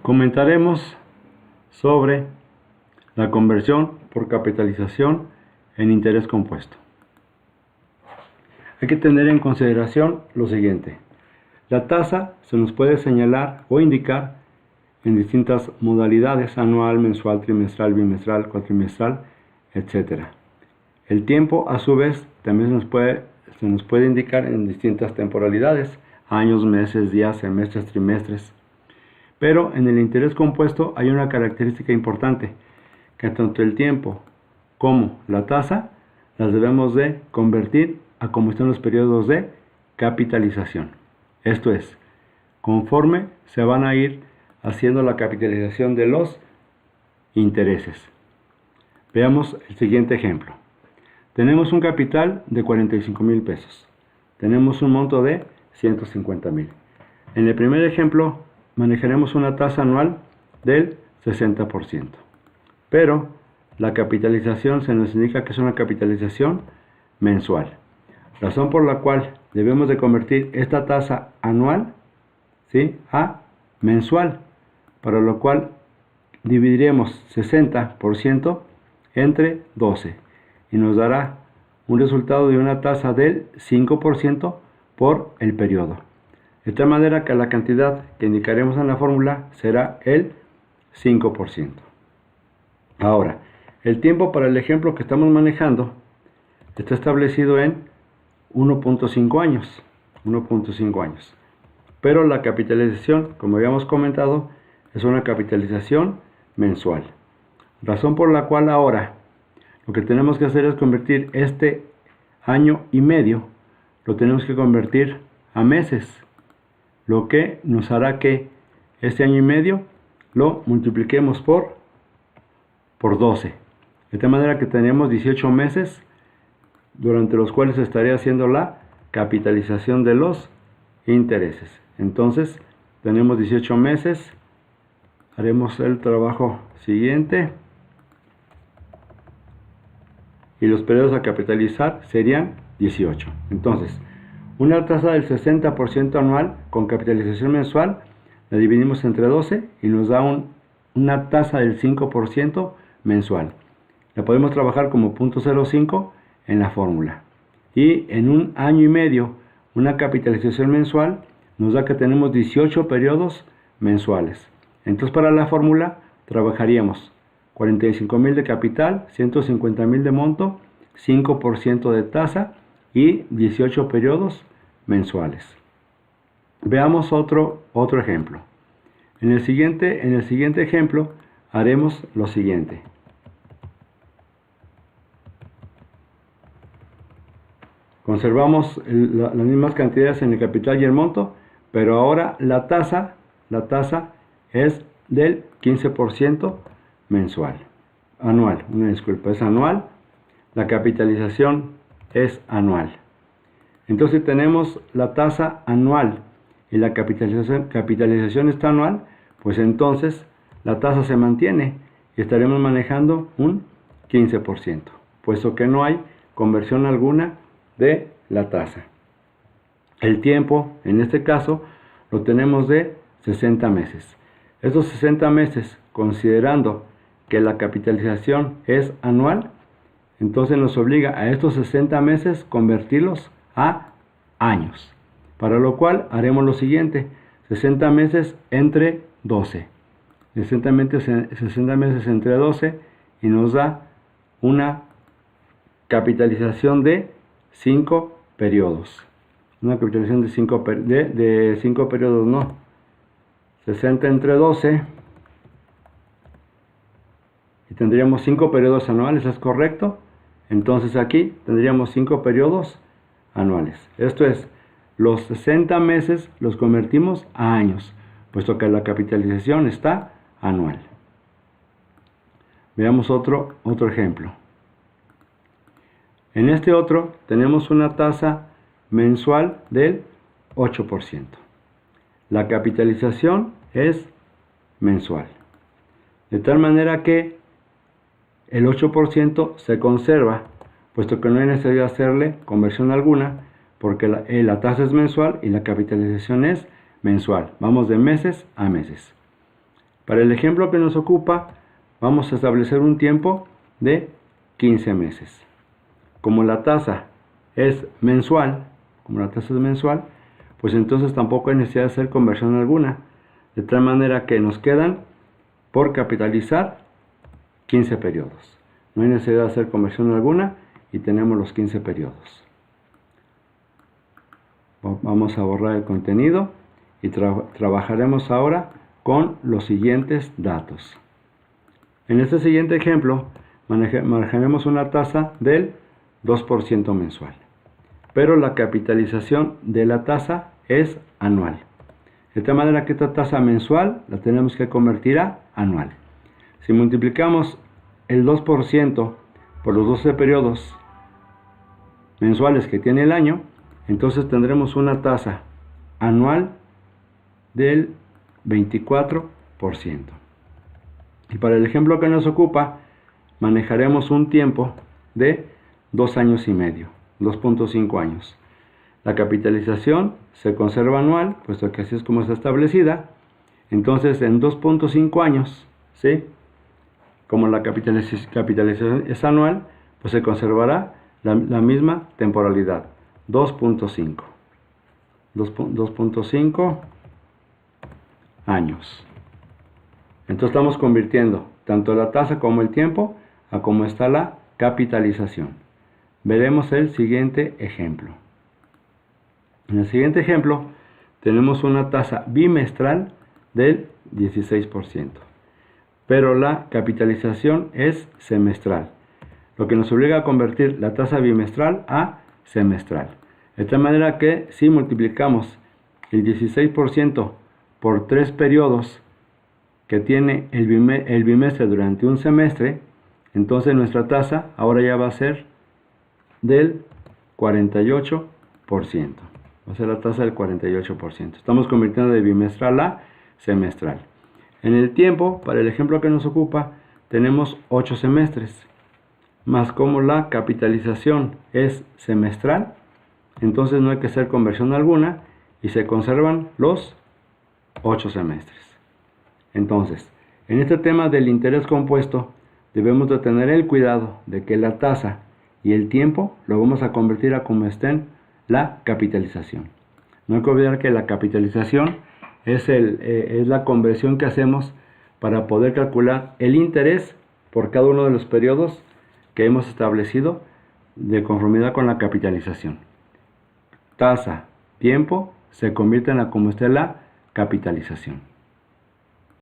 Comentaremos sobre la conversión por capitalización en interés compuesto. Hay que tener en consideración lo siguiente. La tasa se nos puede señalar o indicar en distintas modalidades: anual, mensual, trimestral, bimestral, cuatrimestral, etc. El tiempo, a su vez, también se nos puede indicar en distintas temporalidades: años, meses, días, semestres, trimestres. Pero en el interés compuesto hay una característica importante, que tanto el tiempo como la tasa las debemos de convertir a como están los periodos de capitalización. Esto es, conforme se van a ir haciendo la capitalización de los intereses. Veamos el siguiente ejemplo. Tenemos un capital de 45,000 pesos. Tenemos un monto de 150,000. En el primer ejemplo manejaremos una tasa anual del 60%. Pero la capitalización se nos indica que es una capitalización mensual. Razón por la cual debemos de convertir esta tasa anual, ¿sí?, a mensual, para lo cual dividiremos 60% entre 12 y nos dará un resultado de una tasa del 5% por el periodo. De tal manera que la cantidad que indicaremos en la fórmula será el 5%. Ahora, el tiempo para el ejemplo que estamos manejando está establecido en 1.5 años. 1.5 años. Pero la capitalización, como habíamos comentado, es una capitalización mensual. Razón por la cual ahora lo que tenemos que hacer es convertir este año y medio, lo tenemos que convertir a meses, lo que nos hará que este año y medio lo multipliquemos por 12. De tal manera que tenemos 18 meses durante los cuales estaría haciendo la capitalización de los intereses. Entonces, tenemos 18 meses. Haremos el trabajo siguiente. Y los periodos a capitalizar serían 18. Entonces, una tasa del 60% anual con capitalización mensual la dividimos entre 12 y nos da una tasa del 5% mensual. La podemos trabajar como 0.05 en la fórmula. Y en un año y medio, una capitalización mensual nos da que tenemos 18 periodos mensuales. Entonces, para la fórmula trabajaríamos 45,000 de capital, 150,000 de monto, 5% de tasa y 18 periodos mensuales. Veamos otro ejemplo. En el siguiente ejemplo haremos lo siguiente. Conservamos las mismas cantidades en el capital y el monto, pero ahora la tasa es del 15% mensual. Anual, una disculpa, es anual. La capitalización es anual. Entonces tenemos la tasa anual y la capitalización está anual, pues entonces la tasa se mantiene y estaremos manejando un 15%, puesto que no hay conversión alguna de la tasa. El tiempo, en este caso, lo tenemos de 60 meses. Estos 60 meses, considerando que la capitalización es anual, entonces nos obliga a estos 60 meses convertirlos a años. Para lo cual haremos lo siguiente: 60 meses entre 12. 60 meses entre 12 y nos da una capitalización de 5 periodos. Una capitalización de 5 periodos, no. 60 entre 12. Y tendríamos 5 periodos anuales, ¿es correcto? Entonces aquí tendríamos 5 periodos anuales. Esto es, los 60 meses los convertimos a años, puesto que la capitalización está anual. Veamos otro ejemplo. En este otro tenemos una tasa mensual del 8%. La capitalización es mensual. De tal manera que el 8% se conserva, puesto que no hay necesidad de hacerle conversión alguna, porque la tasa es mensual y la capitalización es mensual. Vamos de meses a meses. Para el ejemplo que nos ocupa, vamos a establecer un tiempo de 15 meses. Como la tasa es mensual, pues entonces tampoco hay necesidad de hacer conversión alguna. De tal manera que nos quedan por capitalizar 15 periodos. No hay necesidad de hacer conversión alguna y tenemos los 15 periodos. Vamos a borrar el contenido y trabajaremos ahora con los siguientes datos. En este siguiente ejemplo manejaremos una tasa del 2% mensual, pero la capitalización de la tasa es anual. De tal manera que esta tasa mensual la tenemos que convertir a anual. Si multiplicamos el 2% por los 12 periodos mensuales que tiene el año, entonces tendremos una tasa anual del 24%. Y para el ejemplo que nos ocupa, manejaremos un tiempo de 2 años y medio, 2.5 años. La capitalización se conserva anual, puesto que así es como está establecida. Entonces, en 2.5 años, ¿sí? Como la capitalización es anual, pues se conservará la misma temporalidad, 2.5. 2.5 años. Entonces estamos convirtiendo tanto la tasa como el tiempo a cómo está la capitalización. Veremos el siguiente ejemplo. En el siguiente ejemplo tenemos una tasa bimestral del 16%, pero la capitalización es semestral, lo que nos obliga a convertir la tasa bimestral a semestral. De tal manera que si multiplicamos el 16% por 3 periodos que tiene el bimestre durante un semestre, entonces nuestra tasa ahora ya va a ser del 48%. Va a ser la tasa del 48%. Estamos convirtiendo de bimestral a semestral. En el tiempo, para el ejemplo que nos ocupa, tenemos 8 semestres. Más como la capitalización es semestral, entonces no hay que hacer conversión alguna y se conservan los 8 semestres. Entonces, en este tema del interés compuesto, debemos de tener el cuidado de que la tasa y el tiempo lo vamos a convertir a como estén la capitalización. No hay que olvidar que la capitalización es la conversión que hacemos para poder calcular el interés por cada uno de los periodos que hemos establecido de conformidad con la capitalización. Tasa, tiempo, se convierten a como esté la capitalización.